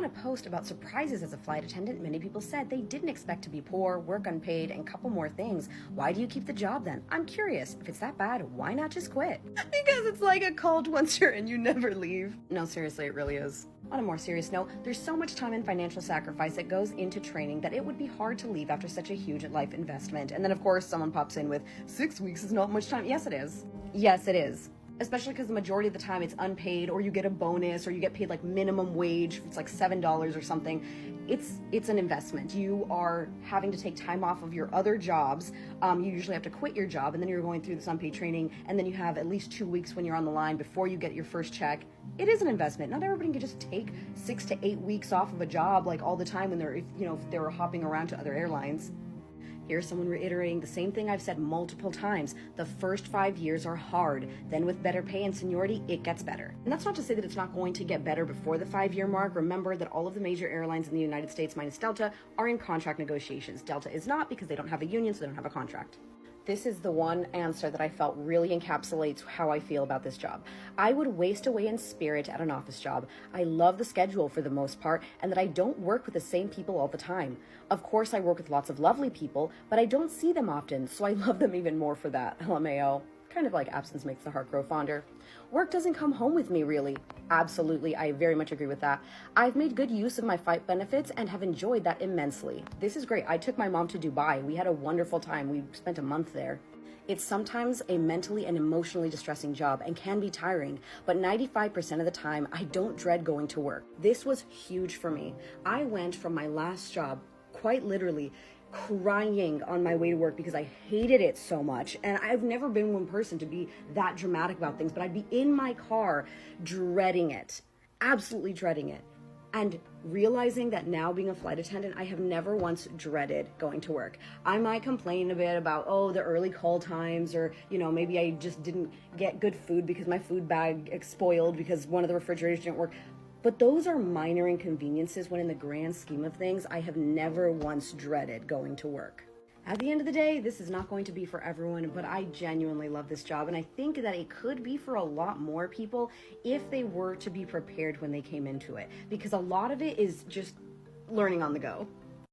on a post about surprises as a flight attendant, many people said they didn't expect to be poor, work unpaid, and a couple more things. Why do you keep the job then? I'm curious. If it's that bad, why not just quit? Because it's like a cult once you're in, you never leave. No, seriously, it really is. On a more serious note, there's so much time and financial sacrifice that goes into training that it would be hard to leave after such a huge life investment. And then, of course, someone pops in with 6 weeks is not much time. Yes, it is. Yes, it is. Especially because the majority of the time it's unpaid, or you get a bonus, or you get paid like minimum wage. It's like $7 or something. It's an investment. You are having to take time off of your other jobs. You usually have to quit your job, and then you're going through this unpaid training, and then you have at least 2 weeks when you're on the line before you get your first check. It is an investment. Not everybody can just take 6 to 8 weeks off of a job like all the time when they're, if they were hopping around to other airlines. Here's someone reiterating the same thing I've said multiple times. The first 5 years are hard. Then with better pay and seniority, it gets better. And that's not to say that it's not going to get better before the 5-year mark. Remember that all of the major airlines in the United States minus Delta are in contract negotiations. Delta is not, because they don't have a union, so they don't have a contract. This is the one answer that I felt really encapsulates how I feel about this job. I would waste away in spirit at an office job. I love the schedule for the most part, and that I don't work with the same people all the time. Of course, I work with lots of lovely people, but I don't see them often, so I love them even more for that. LMAO. Kind of like absence makes the heart grow fonder. Work doesn't come home with me, really. Absolutely, I very much agree with that. I've made good use of my flight benefits and have enjoyed that immensely. This is great. I took my mom to Dubai. We had a wonderful time. We spent a month there. It's sometimes a mentally and emotionally distressing job and can be tiring, but 95% of the time, I don't dread going to work. This was huge for me. I went from my last job, quite literally, crying on my way to work because I hated it so much. And I've never been one person to be that dramatic about things, but I'd be in my car dreading it, absolutely dreading it. And realizing that now being a flight attendant, I have never once dreaded going to work. I might complain a bit about, the early call times, or, maybe I just didn't get good food because my food bag spoiled because one of the refrigerators didn't work. But those are minor inconveniences when in the grand scheme of things, I have never once dreaded going to work. At the end of the day, this is not going to be for everyone, but I genuinely love this job, and I think that it could be for a lot more people if they were to be prepared when they came into it, because a lot of it is just learning on the go.